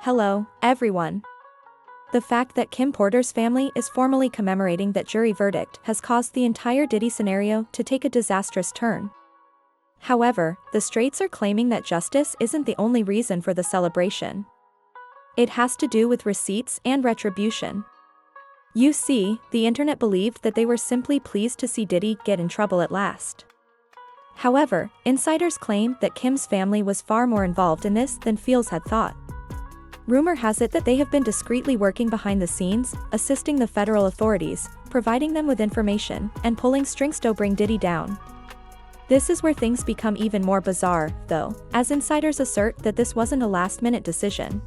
Hello, everyone. The fact that Kim Porter's family is formally commemorating that jury verdict has caused the entire Diddy scenario to take a disastrous turn. However, the Straits are claiming that justice isn't the only reason for the celebration. It has to do with receipts and retribution. You see, the internet believed that they were simply pleased to see Diddy get in trouble at last. However, insiders claim that Kim's family was far more involved in this than Fields had thought. Rumor has it that they have been discreetly working behind the scenes, assisting the federal authorities, providing them with information, and pulling strings to bring Diddy down. This is where things become even more bizarre, though, as insiders assert that this wasn't a last-minute decision.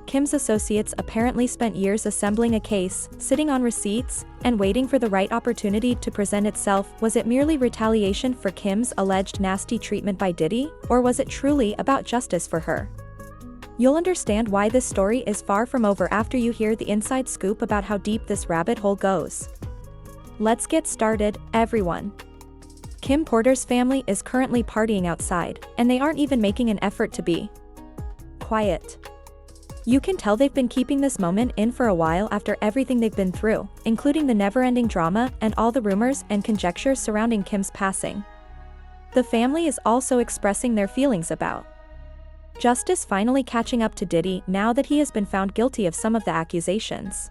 Kim's associates apparently spent years assembling a case, sitting on receipts, and waiting for the right opportunity to present itself. Was it merely retaliation for Kim's alleged nasty treatment by Diddy, or was it truly about justice for her? You'll understand why this story is far from over after you hear the inside scoop about how deep this rabbit hole goes. Let's get started, everyone. Kim Porter's family is currently partying outside, and they aren't even making an effort to be quiet. You can tell they've been keeping this moment in for a while after everything they've been through, including the never-ending drama and all the rumors and conjectures surrounding Kim's passing. The family is also expressing their feelings about justice finally catching up to Diddy now that he has been found guilty of some of the accusations.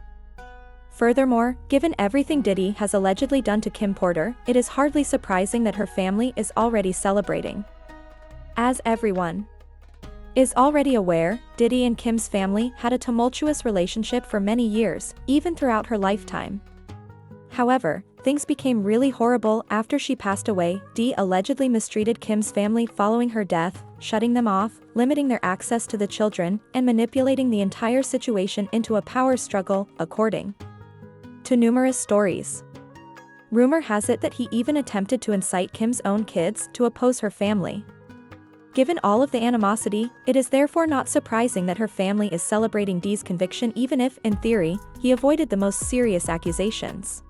Furthermore, given everything Diddy has allegedly done to Kim Porter, it is hardly surprising that her family is already celebrating. As everyone is already aware, Diddy and Kim's family had a tumultuous relationship for many years, even throughout her lifetime. However, things became really horrible after she passed away. Diddy allegedly mistreated Kim's family following her death, shutting them off, limiting their access to the children, and manipulating the entire situation into a power struggle, according to numerous stories. Rumor has it that he even attempted to incite Kim's own kids to oppose her family. Given all of the animosity, it is therefore not surprising that her family is celebrating Diddy's conviction, even if, in theory, he avoided the most serious accusations.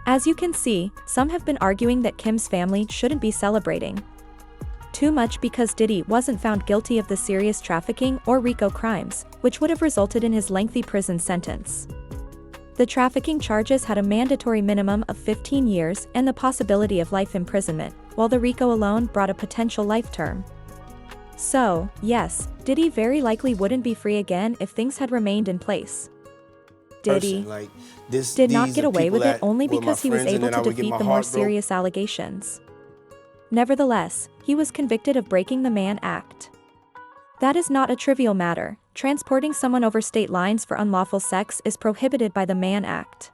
As you can see, some have been arguing that Kim's family shouldn't be celebrating too much because Diddy wasn't found guilty of the serious trafficking or RICO crimes, which would have resulted in his lengthy prison sentence. The trafficking charges had a mandatory minimum of 15 years and the possibility of life imprisonment, while the RICO alone brought a potential life term. So, yes, Diddy very likely wouldn't be free again if things had remained in place. Diddy did not get away with it only because he was able to defeat the more serious allegations. Nevertheless, he was convicted of breaking the Mann Act. That is not a trivial matter. Transporting someone over state lines for unlawful sex is prohibited by the Mann Act.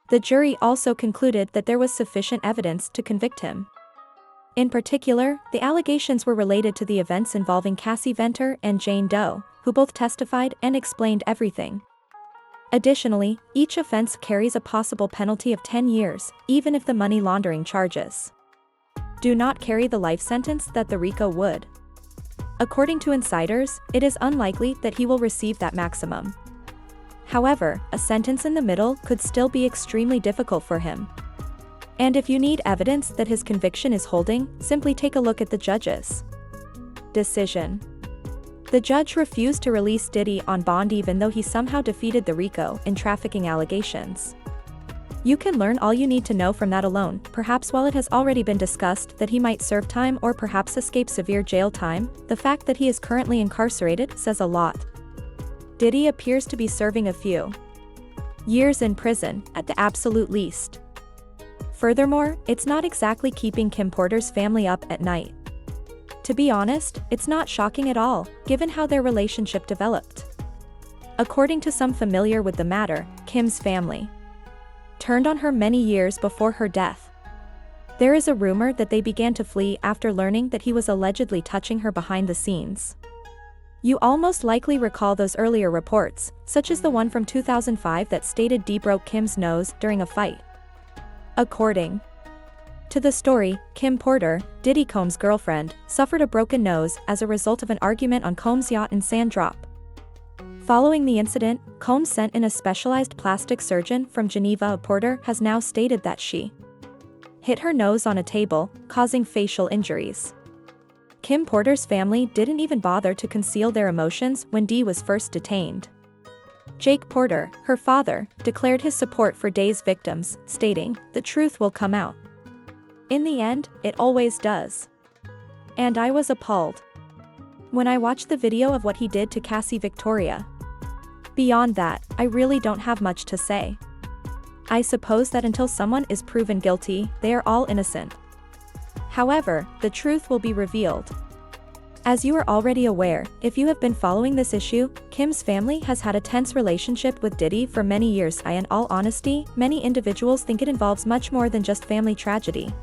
The jury also concluded that there was sufficient evidence to convict him. In particular, the allegations were related to the events involving Cassie Venter and Jane Doe, who both testified and explained everything. Additionally, each offense carries a possible penalty of 10 years, even if the money laundering charges do not carry the life sentence that the RICO would. According to insiders, it is unlikely that he will receive that maximum. However, a sentence in the middle could still be extremely difficult for him. And if you need evidence that his conviction is holding, simply take a look at the judge's decision. The judge refused to release Diddy on bond even though he somehow defeated the RICO in trafficking allegations. You can learn all you need to know from that alone. Perhaps while it has already been discussed that he might serve time or perhaps escape severe jail time, the fact that he is currently incarcerated says a lot. Diddy appears to be serving a few years in prison, at the absolute least. Furthermore, it's not exactly keeping Kim Porter's family up at night. To be honest, it's not shocking at all, given how their relationship developed. According to some familiar with the matter, Kim's family turned on her many years before her death. There is a rumor that they began to flee after learning that he was allegedly touching her behind the scenes. You all most likely recall those earlier reports, such as the one from 2005 that stated Diddy broke Kim's nose during a fight. According to the story, Kim Porter, Diddy Combs' girlfriend, suffered a broken nose as a result of an argument on Combs' yacht in Sand Drop. Following the incident, Combs sent in a specialized plastic surgeon from Geneva. Porter has now stated that she hit her nose on a table, causing facial injuries. Kim Porter's family didn't even bother to conceal their emotions when Dee was first detained. Jake Porter, her father, declared his support for Dee's victims, stating, "The truth will come out. In the end, it always does." And I was appalled when I watched the video of what he did to Cassie Victoria. Beyond that, I really don't have much to say. I suppose that until someone is proven guilty, they are all innocent. However, the truth will be revealed. As you are already aware, if you have been following this issue, Kim's family has had a tense relationship with Diddy for many years. In all honesty, many individuals think it involves much more than just family tragedy.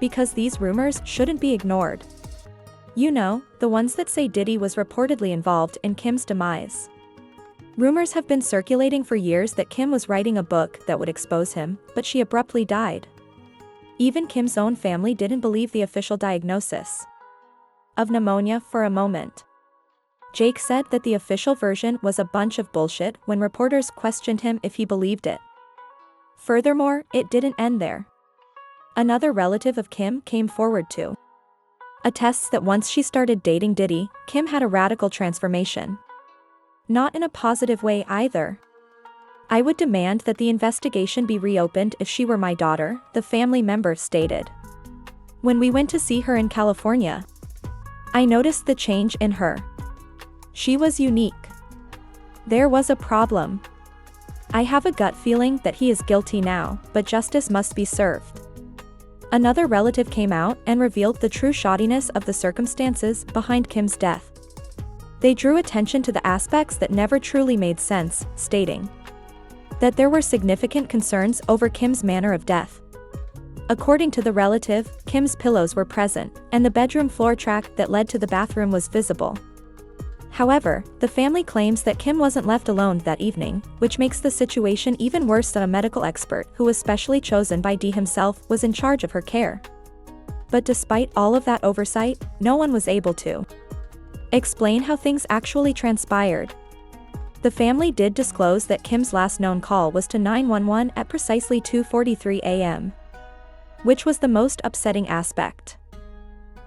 Because these rumors shouldn't be ignored. You know, the ones that say Diddy was reportedly involved in Kim's demise. Rumors have been circulating for years that Kim was writing a book that would expose him, but she abruptly died. Even Kim's own family didn't believe the official diagnosis of pneumonia for a moment. Jake said that the official version was a bunch of bullshit when reporters questioned him if he believed it. Furthermore, it didn't end there. Another relative of Kim came forward to attests that once she started dating Diddy, Kim had a radical transformation. Not in a positive way either. "I would demand that the investigation be reopened if she were my daughter," the family member stated. "When we went to see her in California, I noticed the change in her. She was unique. There was a problem. I have a gut feeling that he is guilty now, but justice must be served." Another relative came out and revealed the true shoddiness of the circumstances behind Kim's death. They drew attention to the aspects that never truly made sense, stating that there were significant concerns over Kim's manner of death. According to the relative, Kim's pillows were present, and the bedroom floor track that led to the bathroom was visible. However, the family claims that Kim wasn't left alone that evening, which makes the situation even worse that a medical expert who was specially chosen by Dee himself was in charge of her care. But despite all of that oversight, no one was able to explain how things actually transpired. The family did disclose that Kim's last known call was to 911 at precisely 2:43 a.m., which was the most upsetting aspect.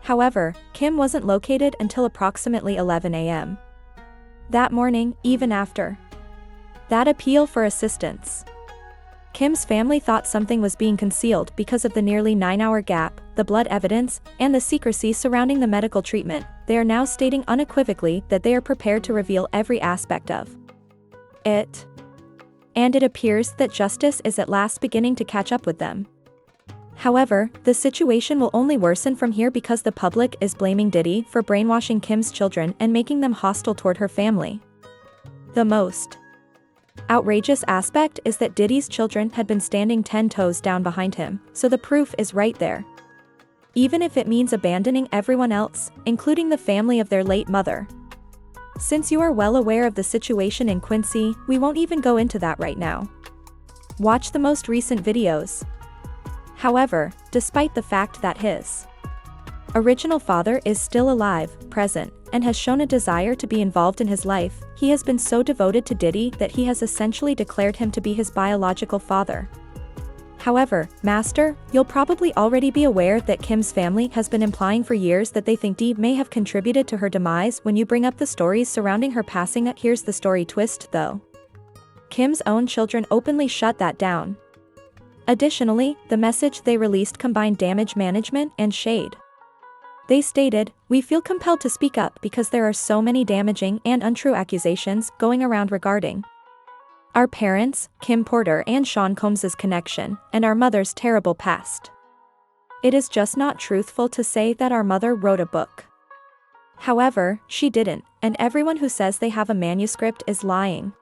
However, Kim wasn't located until approximately 11 a.m. that morning, even after that appeal for assistance. Kim's family thought something was being concealed because of the nearly 9-hour gap, the blood evidence, and the secrecy surrounding the medical treatment. They are now stating unequivocally that they are prepared to reveal every aspect of it. And it appears that justice is at last beginning to catch up with them. However, the situation will only worsen from here because the public is blaming Diddy for brainwashing Kim's children and making them hostile toward her family. The most outrageous aspect is that Diddy's children had been standing 10 toes down behind him, so the proof is right there. Even if it means abandoning everyone else, including the family of their late mother. Since you are well aware of the situation in Quincy, we won't even go into that right now. Watch the most recent videos. However, despite the fact that his original father is still alive, present, and has shown a desire to be involved in his life, he has been so devoted to Diddy that he has essentially declared him to be his biological father. However, Master, you'll probably already be aware that Kim's family has been implying for years that they think Dee may have contributed to her demise when you bring up the stories surrounding her passing. Here's the story twist though. Kim's own children openly shut that down. Additionally, the message they released combined damage management and shade. They stated, "We feel compelled to speak up because there are so many damaging and untrue accusations going around regarding our parents, Kim Porter and Sean Combs's connection, and our mother's terrible past. It is just not truthful to say that our mother wrote a book. However, she didn't, and everyone who says they have a manuscript is lying.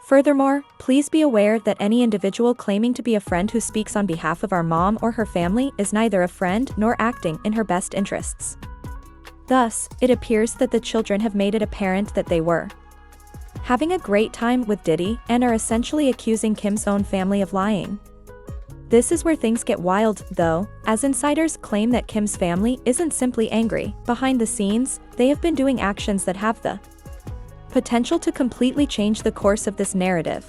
Furthermore, please be aware that any individual claiming to be a friend who speaks on behalf of our mom or her family is neither a friend nor acting in her best interests." Thus, it appears that the children have made it apparent that they were having a great time with Diddy and are essentially accusing Kim's own family of lying. This is where things get wild, though, as insiders claim that Kim's family isn't simply angry. Behind the scenes, they have been doing actions that have the potential to completely change the course of this narrative.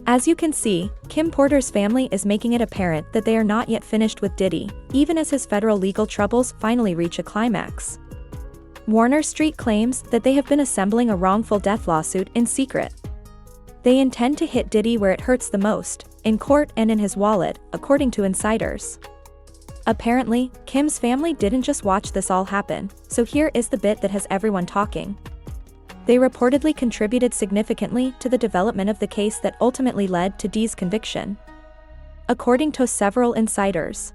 As you can see, Kim Porter's family is making it apparent that they are not yet finished with Diddy, even as his federal legal troubles finally reach a climax. Warner Street claims that they have been assembling a wrongful death lawsuit in secret. They intend to hit Diddy where it hurts the most, in court and in his wallet, according to insiders. Apparently, Kim's family didn't just watch this all happen, so here is the bit that has everyone talking. They reportedly contributed significantly to the development of the case that ultimately led to D's conviction. According to several insiders,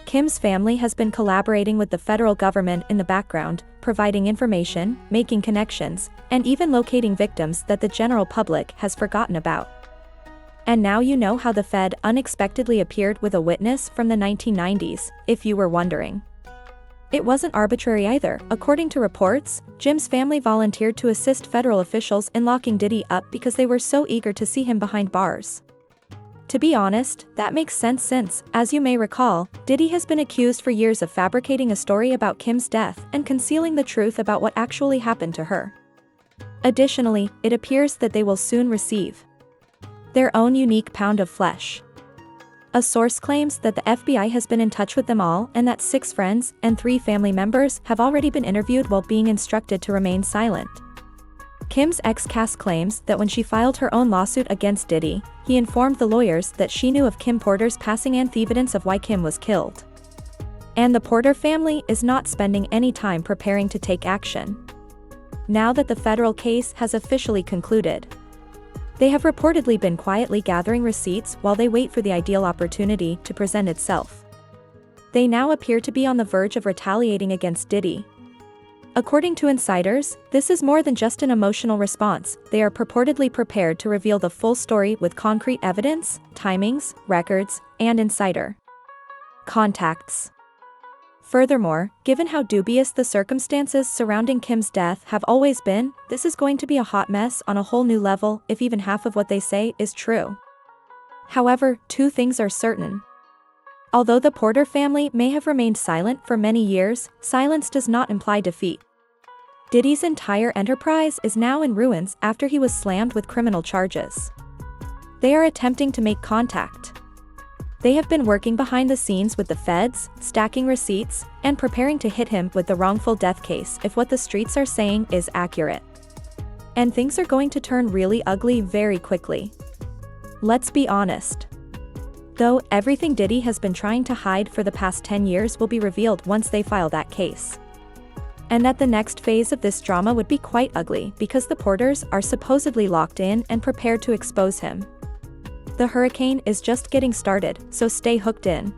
Kim's family has been collaborating with the federal government in the background, providing information, making connections, and even locating victims that the general public has forgotten about. And now you know how the Fed unexpectedly appeared with a witness from the 1990s, if you were wondering. It wasn't arbitrary either. According to reports, Jim's family volunteered to assist federal officials in locking Diddy up because they were so eager to see him behind bars. To be honest, that makes sense since, as you may recall, Diddy has been accused for years of fabricating a story about Kim's death and concealing the truth about what actually happened to her. Additionally, it appears that they will soon receive their own unique pound of flesh. A source claims that the FBI has been in touch with them all and that 6 friends and 3 family members have already been interviewed while being instructed to remain silent. Kim's ex-Cass claims that when she filed her own lawsuit against Diddy, he informed the lawyers that she knew of Kim Porter's passing and the evidence of why Kim was killed. And the Porter family is not spending any time preparing to take action. Now that the federal case has officially concluded, they have reportedly been quietly gathering receipts while they wait for the ideal opportunity to present itself. They now appear to be on the verge of retaliating against Diddy. According to insiders, this is more than just an emotional response. They are purportedly prepared to reveal the full story with concrete evidence, timings, records, and insider contacts. Furthermore, given how dubious the circumstances surrounding Kim's death have always been, this is going to be a hot mess on a whole new level if even half of what they say is true. However, 2 things are certain. Although the Porter family may have remained silent for many years, silence does not imply defeat. Diddy's entire enterprise is now in ruins after he was slammed with criminal charges. They are attempting to make contact. They have been working behind the scenes with the feds, stacking receipts, and preparing to hit him with the wrongful death case if what the streets are saying is accurate. And things are going to turn really ugly very quickly. Let's be honest. Though, everything Diddy has been trying to hide for the past 10 years will be revealed once they file that case. And that the next phase of this drama would be quite ugly because the Porters are supposedly locked in and prepared to expose him. The hurricane is just getting started, so stay hooked in.